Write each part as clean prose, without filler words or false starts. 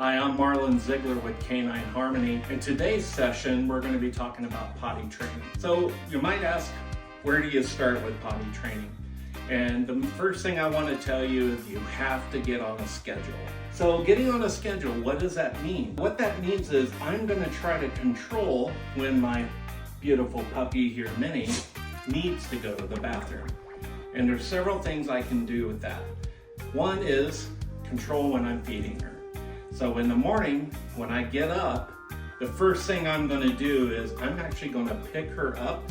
Hi, I'm Marlon Ziegler with Canine Harmony. In today's session, we're going to be talking about potty training. So you might ask, where do you start with potty training? And the first thing I want to tell you is you have to get on a schedule. So getting on a schedule, what does that mean? What that means is I'm going to try to control when my beautiful puppy here, Minnie, needs to go to the bathroom. And there's several things I can do with that. One is control when I'm feeding her. So in the morning, when I get up, the first thing I'm going to do is I'm actually going to pick her up,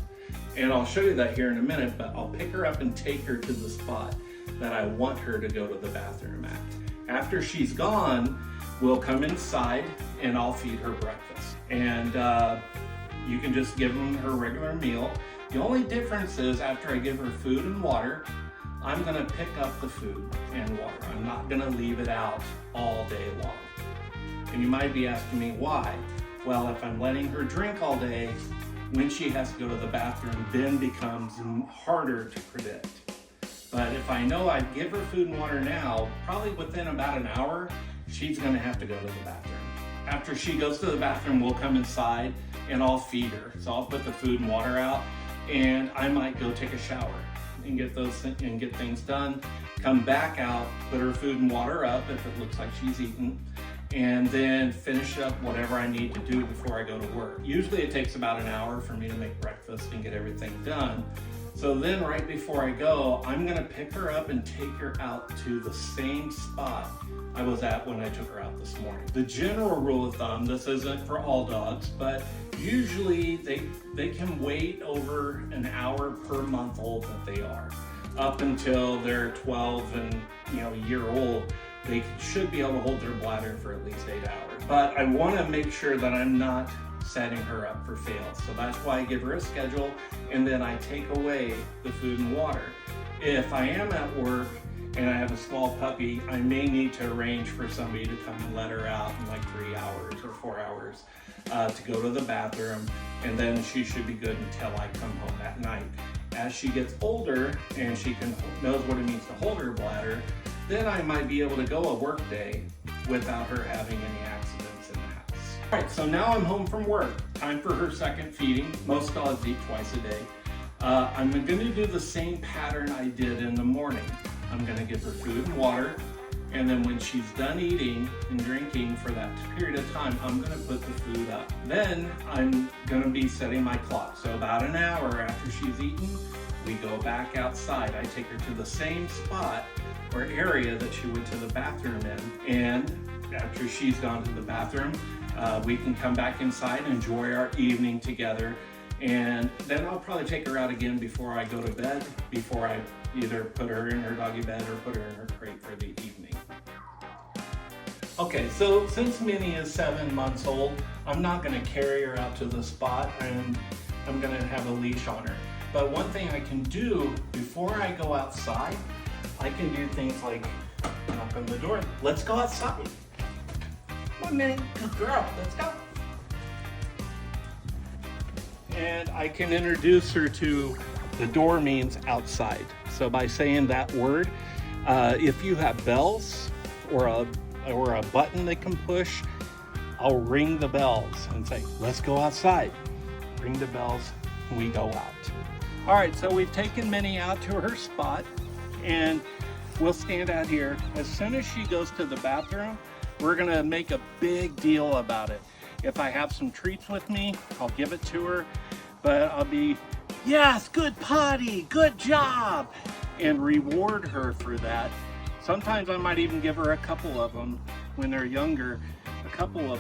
and I'll show you that here in a minute, but I'll pick her up and take her to the spot that I want her to go to the bathroom at. After she's gone, we'll come inside and I'll feed her breakfast. And you can just give them her regular meal. The only difference is after I give her food and water, I'm gonna pick up the food and water. I'm not gonna leave it out all day long. And you might be asking me why. Well, if I'm letting her drink all day, when she has to go to the bathroom, then becomes harder to predict. But if I know I give her food and water now, probably within about an hour, she's gonna have to go to the bathroom. After she goes to the bathroom, we'll come inside and I'll feed her. So I'll put the food and water out, and I might go take a shower and get things done. Come back out, put her food and water up if it looks like she's eaten, and then finish up whatever I need to do before I go to work. Usually it takes about an hour for me to make breakfast and get everything done. So then right before I go, I'm gonna pick her up and take her out to the same spot I was at when I took her out this morning. The general rule of thumb, this isn't for all dogs, but usually they can wait over an hour per month old that they are. Up until they're 12 and a year old, they should be able to hold their bladder for at least 8 hours. But I wanna make sure that I'm not setting her up for fail. So that's why I give her a schedule, and then I take away the food and water. If I am at work and I have a small puppy, I may need to arrange for somebody to come and let her out in like 3 hours or 4 hours to go to the bathroom, and then she should be good until I come home that night. As she gets older and she knows what it means to hold her bladder, then I might be able to go a work day without her having any accidents in the house. All right, so now I'm home from work. Time for her second feeding. Most dogs eat twice a day. I'm gonna do the same pattern I did in the morning. I'm gonna give her food and water, and then when she's done eating and drinking for that period of time, I'm gonna put the food up. Then I'm gonna be setting my clock. So about an hour after she's eaten, we go back outside. I take her to the same spot or area that she went to the bathroom in. And after she's gone to the bathroom, we can come back inside and enjoy our evening together. And then I'll probably take her out again before I go to bed, before I either put her in her doggy bed or put her in her crate for the evening. Okay, so since Minnie is 7 months old, I'm not gonna carry her out to the spot, and I'm gonna have a leash on her. But one thing I can do before I go outside, I can do things like knock on the door. Let's go outside. Come on, Minnie, good girl, let's go. And I can introduce her to the door means outside. So by saying that word, if you have bells or a button they can push, I'll ring the bells and say, let's go outside. Ring the bells, and we go out. All right, so we've taken Minnie out to her spot, and we'll stand out here. As soon as she goes to the bathroom, we're gonna make a big deal about it. If I have some treats with me, I'll give it to her, but I'll be, yes, good potty, good job, and reward her for that. Sometimes I might even give her a couple of them when they're younger, a couple of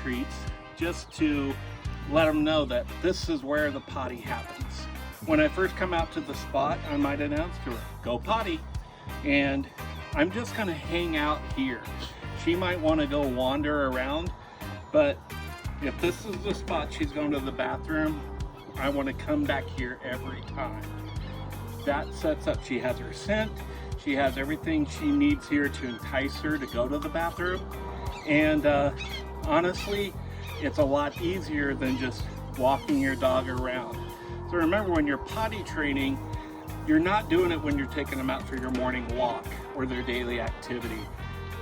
treats, just to let them know that this is where the potty happens. When I first come out to the spot, I might announce to her, go potty, and I'm just gonna hang out here. She might wanna go wander around, but if this is the spot she's going to the bathroom, I wanna come back here every time. That sets up, she has her scent, she has everything she needs here to entice her to go to the bathroom. And honestly, it's a lot easier than just walking your dog around. So remember, when you're potty training, you're not doing it when you're taking them out for your morning walk or their daily activity.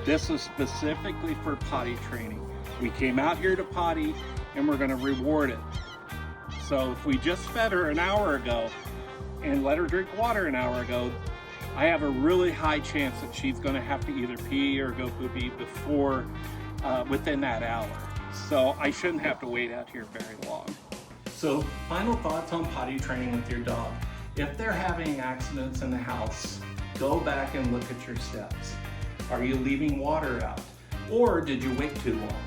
This is specifically for potty training. We came out here to potty and we're gonna reward it. So if we just fed her an hour ago and let her drink water an hour ago, I have a really high chance that she's gonna have to either pee or go poopy before, within that hour. So I shouldn't have to wait out here very long. So final thoughts on potty training with your dog. If they're having accidents in the house, go back and look at your steps. Are you leaving water out? Or did you wait too long?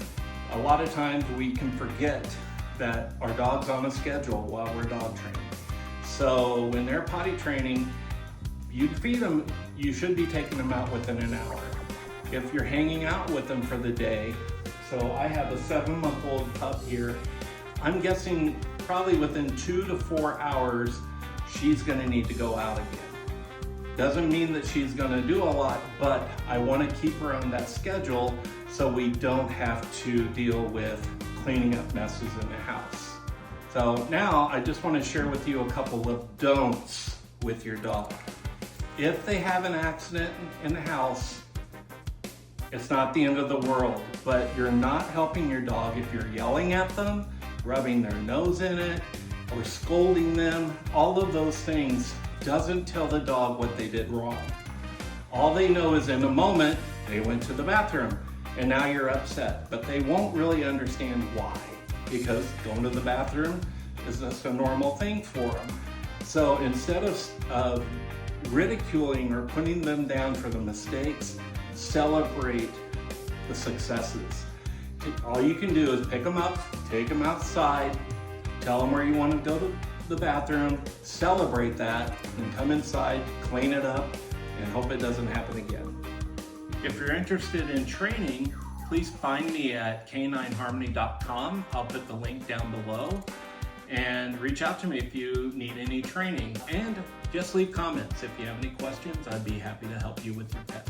A lot of times we can forget that our dog's on a schedule while we're dog training. So when they're potty training, you feed them, you should be taking them out within an hour. If you're hanging out with them for the day, so I have a 7-month-old pup here, I'm guessing probably within 2 to 4 hours, she's gonna need to go out again. Doesn't mean that she's gonna do a lot, but I wanna keep her on that schedule so we don't have to deal with cleaning up messes in the house. So now I just wanna share with you a couple of don'ts with your dog. If they have an accident in the house, it's not the end of the world, but you're not helping your dog if you're yelling at them, rubbing their nose in it, or scolding them. All of those things doesn't tell the dog what they did wrong. All they know is in the moment, they went to the bathroom and now you're upset, but they won't really understand why, because going to the bathroom is just a normal thing for them. So instead of ridiculing or putting them down for the mistakes, celebrate the successes. All you can do is pick them up, take them outside, tell them where you want to go to the bathroom, celebrate that, and come inside, clean it up, and hope it doesn't happen again. If you're interested in training, please find me at canineharmony.com. I'll put the link down below, and reach out to me if you need any training, and just leave comments. If you have any questions, I'd be happy to help you with your pet.